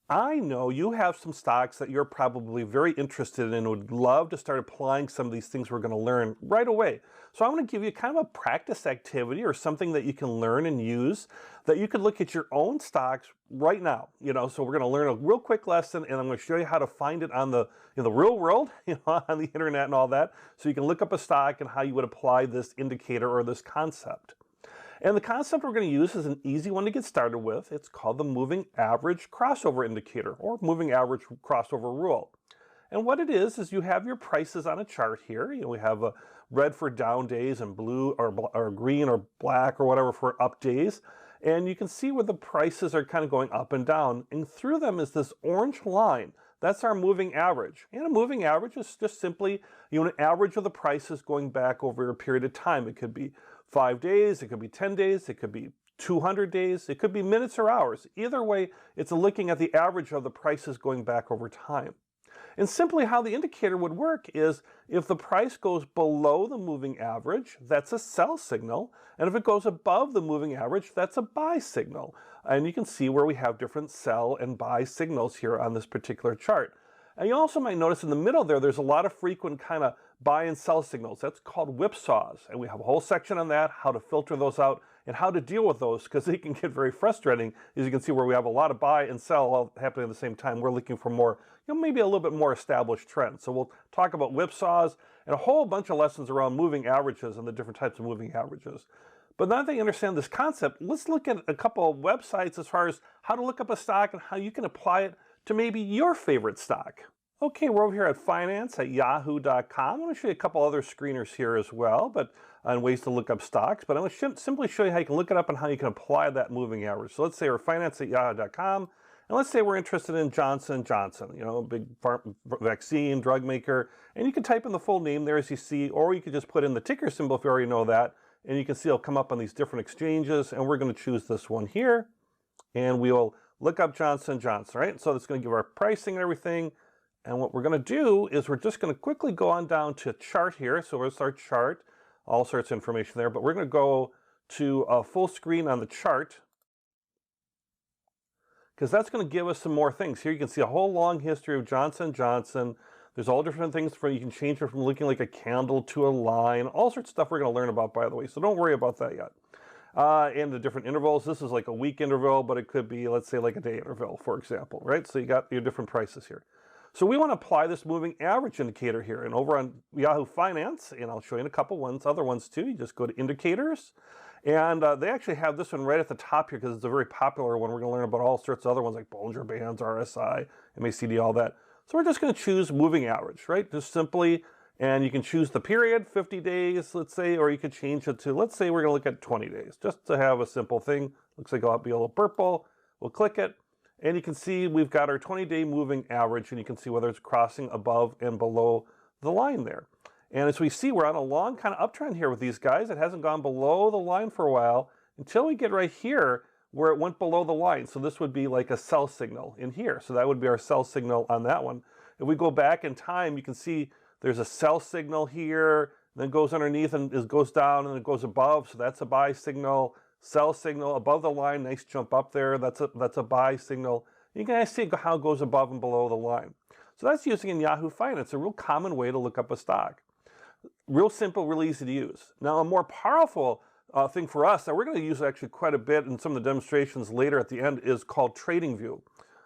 I know you have some stocks that you're probably very interested in and would love to start applying some of these things we're going to learn right away. So I'm going to give you kind of a practice activity or something that you can learn and use that you could look at your own stocks right now. So we're going to learn a real quick lesson, and I'm going to show you how to find it on the in the real world, on the internet and all that, so you can look up a stock and how you would apply this indicator or this concept. And the concept we're going to use is an easy one to get started with. It's called the moving average crossover indicator or moving average crossover rule. And what it is you have your prices on a chart here. We have a red for down days and blue or green or black or whatever for up days. And you can see where the prices are kind of going up and down. And through them is this orange line. That's our moving average. And a moving average is just simply an average of the prices going back over a period of time. It could be 5 days, it could be 10 days, it could be 200 days, it could be minutes or hours. Either way, it's looking at the average of the prices going back over time. And simply how the indicator would work is if the price goes below the moving average, that's a sell signal. And if it goes above the moving average, that's a buy signal. And you can see where we have different sell and buy signals here on this particular chart. And you also might notice in the middle there's a lot of frequent kind of buy and sell signals. That's called whipsaws. And we have a whole section on that, how to filter those out and how to deal with those, because they can get very frustrating. As you can see where we have a lot of buy and sell all happening at the same time. We're looking for more, maybe a little bit more established trends. So we'll talk about whipsaws and a whole bunch of lessons around moving averages and the different types of moving averages. But now that you understand this concept, let's look at a couple of websites as far as how to look up a stock and how you can apply it to maybe your favorite stock. Okay, we're over here at finance at yahoo.com. I'm going to show you a couple other screeners here as well, but on ways to look up stocks. But I'm going to simply show you how you can look it up and how you can apply that moving average. So let's say we're finance at yahoo.com, and let's say we're interested in Johnson & Johnson, a big vaccine, drug maker. And you can type in the full name there as you see, or you could just put in the ticker symbol if you already know that. And you can see it'll come up on these different exchanges, and we're going to choose this one here. And we will look up Johnson & Johnson, right? So it's going to give our pricing and everything. And what we're going to do is we're just going to quickly go on down to chart here. So we'll start chart, all sorts of information there. But we're going to go to a full screen on the chart, because that's going to give us some more things. Here you can see a whole long history of Johnson & Johnson. There's all different things you can change it from looking like a candle to a line, all sorts of stuff we're going to learn about, by the way. So don't worry about that yet. And the different intervals. This is like a week interval, but it could be, let's say, like a day interval, for example, right? So you got your different prices here. So we want to apply this moving average indicator here. And over on Yahoo Finance, and I'll show you in a couple other ones too, you just go to indicators. And they actually have this one right at the top here because it's a very popular one. We're going to learn about all sorts of other ones like Bollinger Bands, RSI, MACD, all that. So we're just going to choose moving average, right? Just simply, and you can choose the period, 50 days, let's say, or you could change it to, let's say we're going to look at 20 days, just to have a simple thing. Looks like it'll be a little purple. We'll click it. And you can see we've got our 20-day moving average, and you can see whether it's crossing above and below the line there. And as we see, we're on a long kind of uptrend here with these guys. It hasn't gone below the line for a while until we get right here where it went below the line. So this would be like a sell signal in here. So that would be our sell signal on that one. If we go back in time, you can see there's a sell signal here, then goes underneath and it goes down and it goes above. So that's a buy signal. Sell signal above the line, nice jump up there. That's a buy signal. You can see how it goes above and below the line. So that's using in Yahoo Finance, a real common way to look up a stock. Real simple, real easy to use. Now, a more powerful thing for us that we're going to use actually quite a bit in some of the demonstrations later at the end is called TradingView.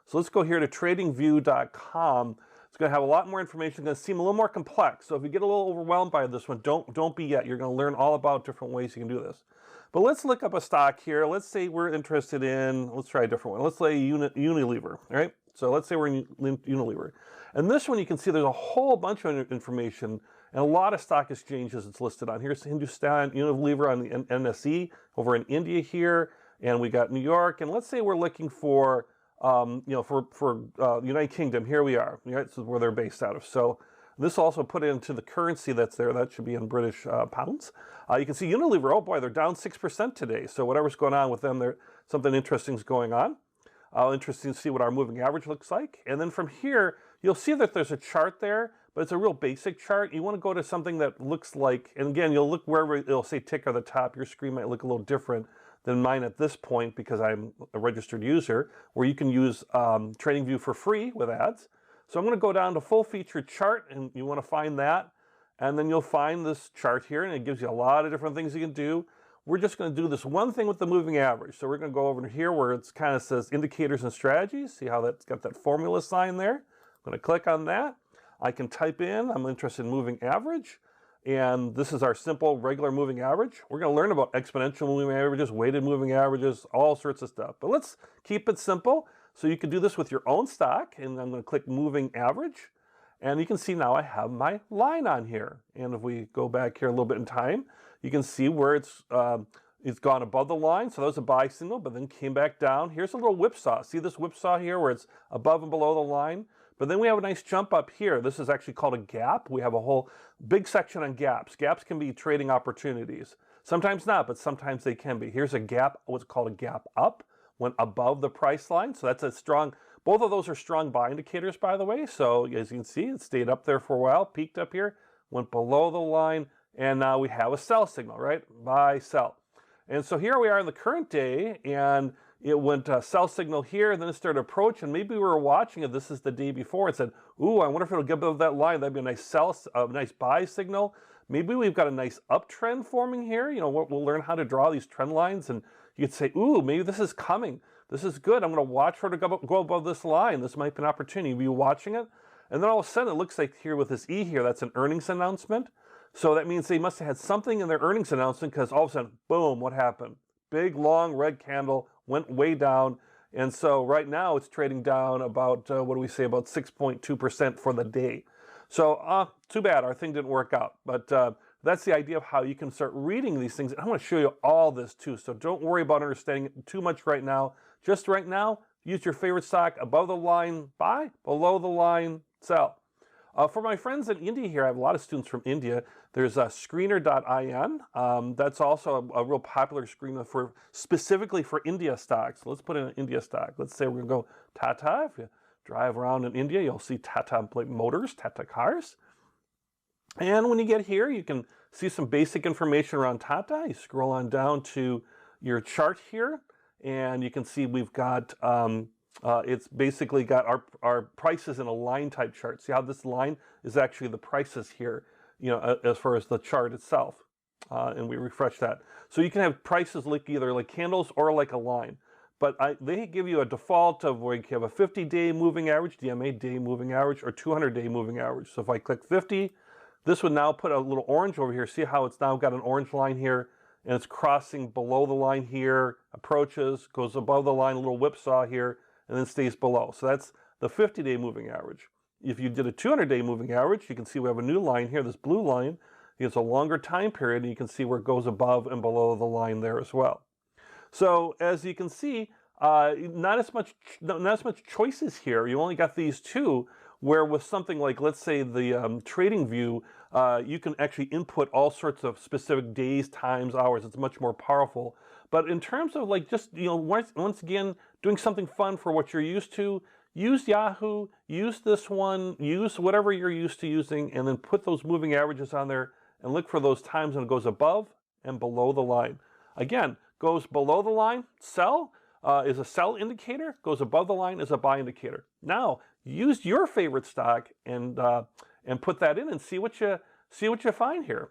So let's go here to tradingview.com. It's going to have a lot more information. It's going to seem a little more complex. So if you get a little overwhelmed by this one, don't be yet. You're going to learn all about different ways you can do this. But let's look up a stock here. Let's say we're interested in, let's try a different one. Let's say Unilever, all right? So let's say we're in Unilever. And this one you can see there's a whole bunch of information and a lot of stock exchanges it's listed on. Here's Hindustan Unilever on the NSE over in India here. And we got New York. And let's say we're looking for, United Kingdom. Here we are. Right? This is where they're based out of. So this also put into the currency that's there. That should be in British pounds. You can see Unilever, oh boy, they're down 6% today. So whatever's going on with them, something interesting is going on. Interesting to see what our moving average looks like. And then from here, you'll see that there's a chart there, but it's a real basic chart. You want to go to something that looks like, and again, you'll look wherever it'll say tick at the top. Your screen might look a little different than mine at this point because I'm a registered user, where you can use TradingView for free with ads. So I'm going to go down to full featured chart, and you want to find that. And then you'll find this chart here, and it gives you a lot of different things you can do. We're just going to do this one thing with the moving average. So we're going to go over to here where it kind of says indicators and strategies. See how that's got that formula sign there? I'm going to click on that. I can type in, I'm interested in moving average. And this is our simple regular moving average. We're going to learn about exponential moving averages, weighted moving averages, all sorts of stuff. But let's keep it simple. So you can do this with your own stock. And I'm going to click moving average. And you can see now I have my line on here. And if we go back here a little bit in time, you can see where it's gone above the line. So that was a buy signal, but then came back down. Here's a little whipsaw. See this whipsaw here where it's above and below the line? But then we have a nice jump up here. This is actually called a gap. We have a whole big section on gaps. Gaps can be trading opportunities. Sometimes not, but sometimes they can be. Here's a gap, what's called a gap up, went above the price line. So that's a strong, both of those are strong buy indicators, by the way. So as you can see, it stayed up there for a while, peaked up here, went below the line, and now we have a sell signal, right? Buy, sell. And so here we are in the current day, and it went sell signal here, and then it started approach, and maybe we were watching it. This is the day before. It said, "Ooh, I wonder if it'll get above that line. That'd be a nice sell, nice buy signal." Maybe we've got a nice uptrend forming here. You know, we'll learn how to draw these trend lines, and you could say, "Ooh, maybe this is coming. This is good. I'm going to watch for it to go above this line. This might be an opportunity." Be watching it, and then all of a sudden, it looks like here with this E here, that's an earnings announcement. So that means they must have had something in their earnings announcement, because all of a sudden, boom, what happened? Big, long red candle, went way down. And so right now it's trading down about, what do we say, about 6.2% for the day. So too bad, our thing didn't work out. But that's the idea of how you can start reading these things. And I want to show you all this too. So don't worry about understanding it too much right now. Just right now, use your favorite stock, above the line, buy, below the line, sell. For my friends in India here, I have a lot of students from India. There's screener.in. That's also a real popular screener for specifically for India stocks. So let's put in an India stock. Let's say we're going to go Tata. If you drive around in India, you'll see Tata Motors, Tata cars. And when you get here, you can see some basic information around Tata. You scroll on down to your chart here, and you can see we've got it's basically got our prices in a line type chart. See how this line is actually the prices here, you know, as far as the chart itself. And we refresh that. So you can have prices like either like candles or like a line. But they give you a default of where you have a 50-day moving average, DMA day moving average, or 200-day moving average. So if I click 50, this would now put a little orange over here. See how it's now got an orange line here, and it's crossing below the line here, approaches, goes above the line, a little whipsaw here, and then stays below. So that's the 50-day moving average. If you did a 200-day moving average, you can see we have a new line here, this blue line. It's a longer time period, and you can see where it goes above and below the line there as well. So as you can see, not as much choices here. You only got these two, where with something like, let's say, the TradingView, you can actually input all sorts of specific days, times, hours. It's much more powerful. But in terms of like just, you know, once again, doing something fun for what you're used to, use Yahoo, use this one, use whatever you're used to using, and then put those moving averages on there and look for those times when it goes above and below the line. Again, goes below the line, sell, is a sell indicator, goes above the line is a buy indicator. Now, use your favorite stock and put that in and see what you find here.